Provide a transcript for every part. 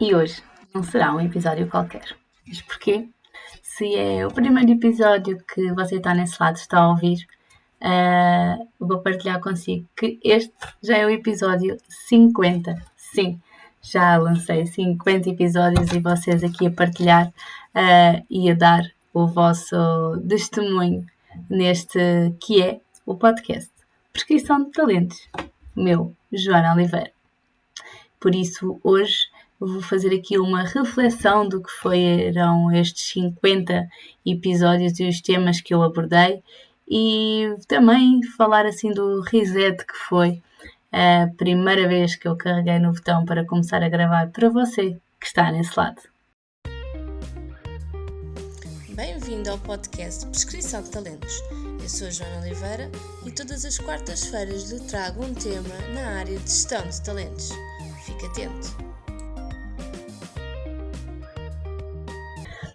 E hoje não será um episódio qualquer. Mas porquê? Se é o primeiro episódio que você está nesse lado, está a ouvir, vou partilhar consigo que este já é o episódio 50. Sim, já lancei 50 episódios e vocês aqui a partilhar e a dar o vosso testemunho neste que é o podcast Prescrição de Talentos. Meu, Joana Oliveira. Por isso, hoje vou fazer aqui uma reflexão do que foram estes 50 episódios e os temas que eu abordei e também falar assim do reset que foi a primeira vez que eu carreguei no botão para começar a gravar para você que está nesse lado. Bem-vindo ao podcast Prescrição de Talentos. Eu sou a Joana Oliveira e todas as quartas-feiras lhe trago um tema na área de gestão de talentos. Fique atento.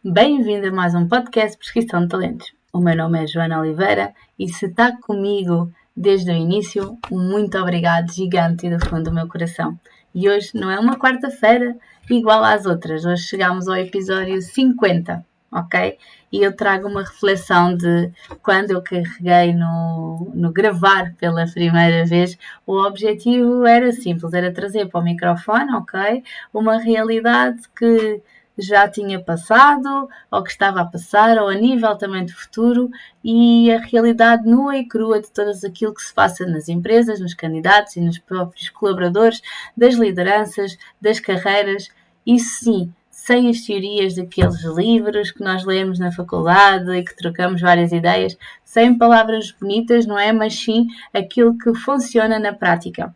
Bem-vindo a mais um podcast Prescrição de Talentos. O meu nome é Joana Oliveira e se está comigo desde o início, muito obrigado, gigante e do fundo do meu coração. E hoje não é uma quarta-feira igual às outras. Hoje chegamos ao episódio 50, ok? E eu trago uma reflexão de quando eu carreguei no gravar pela primeira vez. O objetivo era simples, era trazer para o microfone, ok? Uma realidade que já tinha passado, ou que estava a passar, ou a nível também de futuro, e a realidade nua e crua de tudo aquilo que se passa nas empresas, nos candidatos e nos próprios colaboradores, das lideranças, das carreiras, isso sim, sem as teorias daqueles livros que nós lemos na faculdade e que trocamos várias ideias, sem palavras bonitas, não é? Mas sim aquilo que funciona na prática.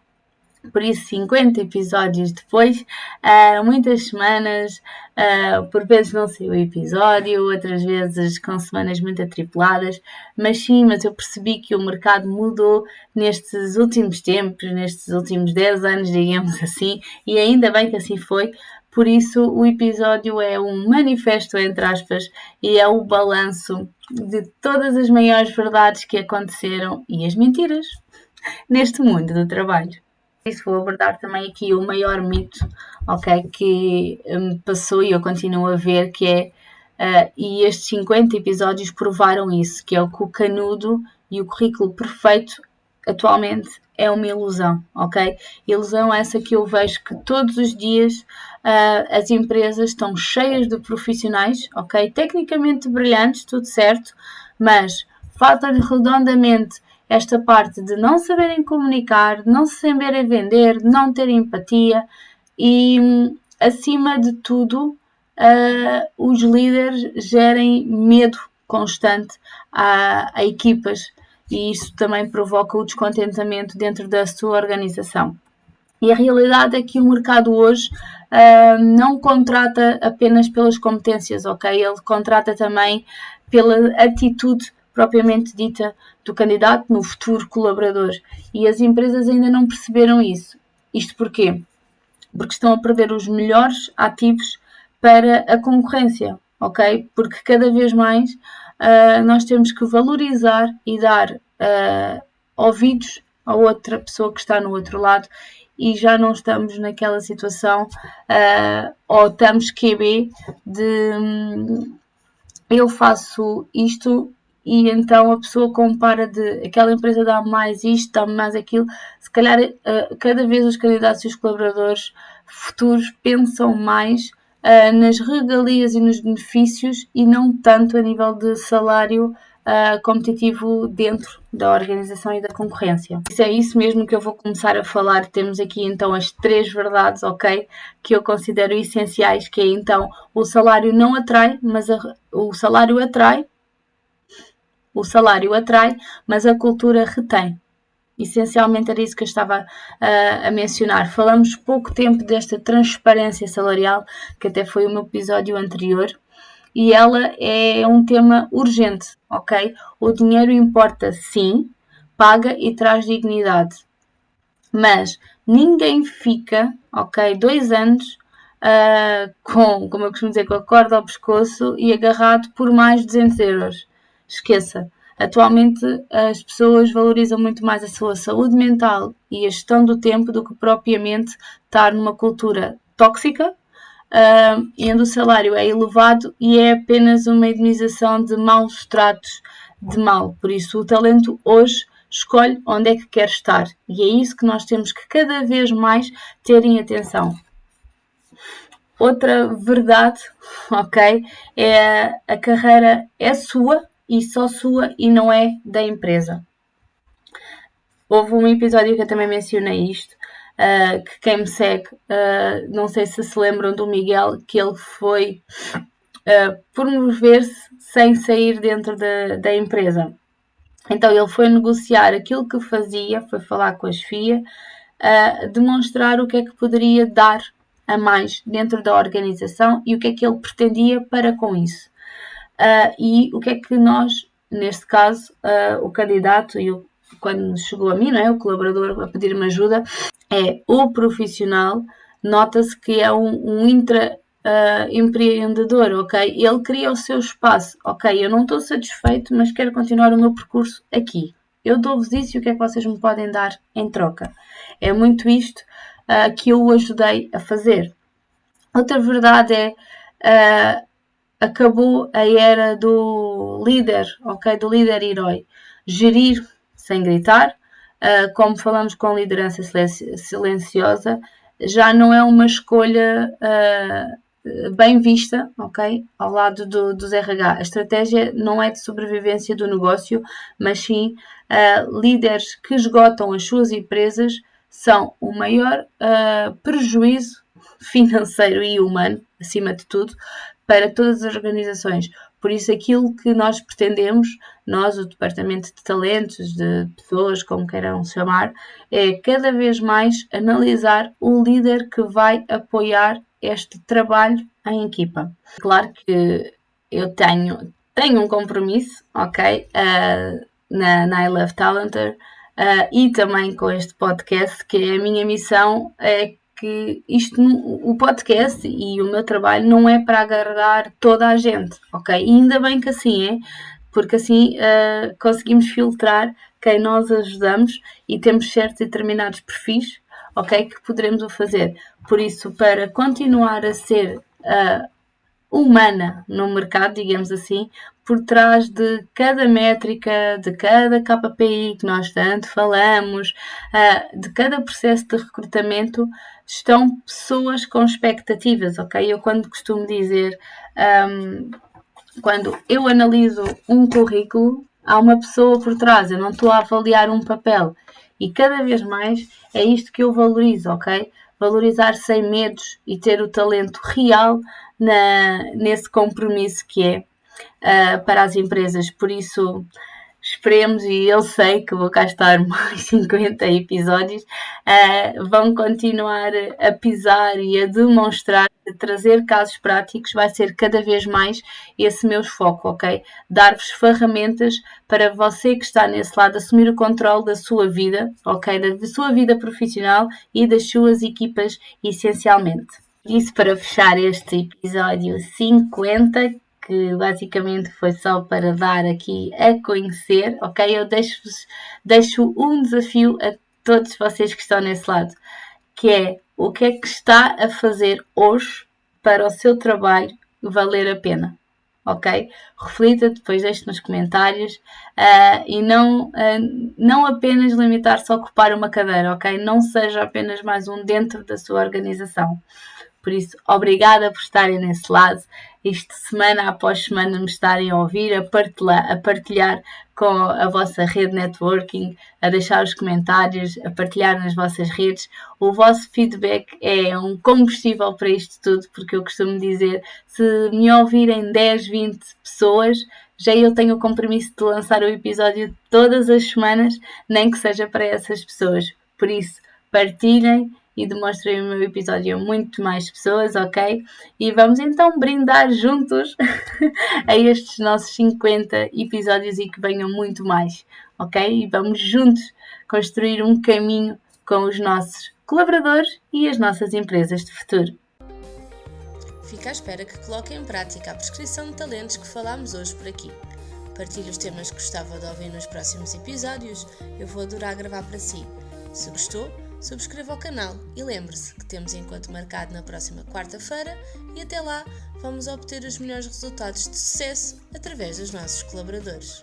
Por isso, 50 episódios depois, muitas semanas, por vezes não saiu o episódio, outras vezes com semanas muito atripuladas, mas eu percebi que o mercado mudou nestes últimos tempos, nestes últimos 10 anos, digamos assim, e ainda bem que assim foi. Por isso, o episódio é um manifesto, entre aspas, e é o balanço de todas as maiores verdades que aconteceram e as mentiras neste mundo do trabalho. Isso vou abordar também aqui o maior mito, ok, que me passou e eu continuo a ver, que é, e estes 50 episódios provaram isso, que é o que o canudo e o currículo perfeito atualmente é uma ilusão, ok? Ilusão essa que eu vejo que todos os dias as empresas estão cheias de profissionais, ok? Tecnicamente brilhantes, tudo certo, mas falta-lhe redondamente esta parte de não saberem comunicar, de não se saberem vender, de não terem empatia e, acima de tudo, os líderes gerem medo constante a equipas e isso também provoca o descontentamento dentro da sua organização. E a realidade é que o mercado hoje não contrata apenas pelas competências, ok? Ele contrata também pela atitude propriamente dita do candidato no futuro colaborador. E as empresas ainda não perceberam isso. Isto porquê? Porque estão a perder os melhores ativos para a concorrência, ok? Porque cada vez mais nós temos que valorizar e dar ouvidos a outra pessoa que está no outro lado e já não estamos naquela situação ou estamos QB de eu faço isto e então a pessoa compara de aquela empresa dá mais isto, dá mais aquilo. Se calhar cada vez os candidatos e os colaboradores futuros pensam mais nas regalias e nos benefícios e não tanto a nível de salário competitivo dentro da organização e da concorrência. É isso mesmo que eu vou começar a falar. Temos aqui então as 3 verdades, ok? Que eu considero essenciais, que é então o salário não atrai, mas o salário atrai, mas a cultura retém. Essencialmente era isso que eu estava a mencionar. Falamos pouco tempo desta transparência salarial, que até foi o meu episódio anterior, e ela é um tema urgente, ok? O dinheiro importa sim, paga e traz dignidade, mas ninguém fica, ok, 2 anos como eu costumo dizer, com a corda ao pescoço e agarrado por mais de 200 euros. Esqueça. Atualmente as pessoas valorizam muito mais a sua saúde mental e a gestão do tempo do que propriamente estar numa cultura tóxica e onde o salário é elevado e é apenas uma indemnização de maus tratos de mal. Por isso, o talento hoje escolhe onde é que quer estar. E é isso que nós temos que cada vez mais ter em atenção. Outra verdade, ok, é a carreira é sua e só sua e não é da empresa. Houve um episódio que eu também mencionei isto, que quem me segue, não sei se lembram do Miguel, que ele foi promover-se sem sair dentro da empresa. Então ele foi negociar aquilo que fazia, foi falar com a chefia, demonstrar o que é que poderia dar a mais dentro da organização e o que é que ele pretendia para com isso. E o que é que nós, neste caso, o candidato e quando chegou a mim, não é, o colaborador a pedir-me ajuda, é o profissional, nota-se que é um empreendedor, ok? Ele cria o seu espaço, ok? Eu não estou satisfeito, mas quero continuar o meu percurso aqui. Eu dou-vos isso e o que é que vocês me podem dar em troca? É muito isto que eu o ajudei a fazer. Outra verdade é acabou a era do líder, ok? Do líder herói. Gerir sem gritar, como falamos com liderança silenciosa, já não é uma escolha bem vista, ok? Ao lado dos RH. A estratégia não é de sobrevivência do negócio, mas sim líderes que esgotam as suas empresas são o maior prejuízo financeiro e humano, acima de tudo, para todas as organizações. Por isso, aquilo que nós pretendemos, nós, o Departamento de Talentos, de pessoas, como queiram chamar, é cada vez mais analisar o líder que vai apoiar este trabalho em equipa. Claro que eu tenho um compromisso, ok, na I Love Talenter e também com este podcast, que a minha missão é que o podcast e o meu trabalho não é para agradar toda a gente, ok? E ainda bem que assim é, porque assim conseguimos filtrar quem nós ajudamos e temos certos e determinados perfis, ok? Que poderemos o fazer. Por isso, para continuar a ser humana no mercado, digamos assim, por trás de cada métrica, de cada KPI que nós tanto falamos, de cada processo de recrutamento, estão pessoas com expectativas, ok? Eu quando costumo dizer, quando eu analiso um currículo, há uma pessoa por trás, eu não estou a avaliar um papel. E cada vez mais é isto que eu valorizo, ok? Valorizar sem medos e ter o talento real nesse compromisso que é para as empresas. Por isso, esperemos, e eu sei que vou cá estar mais 50 episódios, vão continuar a pisar e a demonstrar, a trazer casos práticos, vai ser cada vez mais esse meu foco, ok? Dar-vos ferramentas para você que está nesse lado assumir o controle da sua vida, ok? Da sua vida profissional e das suas equipas, essencialmente. Isso para fechar este episódio 50, que basicamente foi só para dar aqui a conhecer, ok? Eu deixo um desafio a todos vocês que estão nesse lado, que é o que é que está a fazer hoje para o seu trabalho valer a pena, ok? Reflita, depois deixe nos comentários e não apenas limitar-se a ocupar uma cadeira, ok? Não seja apenas mais um dentro da sua organização. Por isso, obrigada por estarem nesse lado. Isto semana após semana me estarem a ouvir, a partilhar com a vossa rede networking, a deixar os comentários, a partilhar nas vossas redes. O vosso feedback é um combustível para isto tudo, porque eu costumo dizer, se me ouvirem 10, 20 pessoas, já eu tenho o compromisso de lançar o episódio todas as semanas, nem que seja para essas pessoas. Por isso, partilhem e demonstrem o meu episódio a muito mais pessoas, ok? E vamos então brindar juntos a estes nossos 50 episódios e que venham muito mais, ok? E vamos juntos construir um caminho com os nossos colaboradores e as nossas empresas de futuro. Fica à espera que coloque em prática a prescrição de talentos que falámos hoje por aqui. Partilhe os temas que gostava de ouvir nos próximos episódios, eu vou adorar gravar para si. Se gostou, subscreva o canal e lembre-se que temos encontro marcado na próxima quarta-feira e até lá vamos obter os melhores resultados de sucesso através dos nossos colaboradores.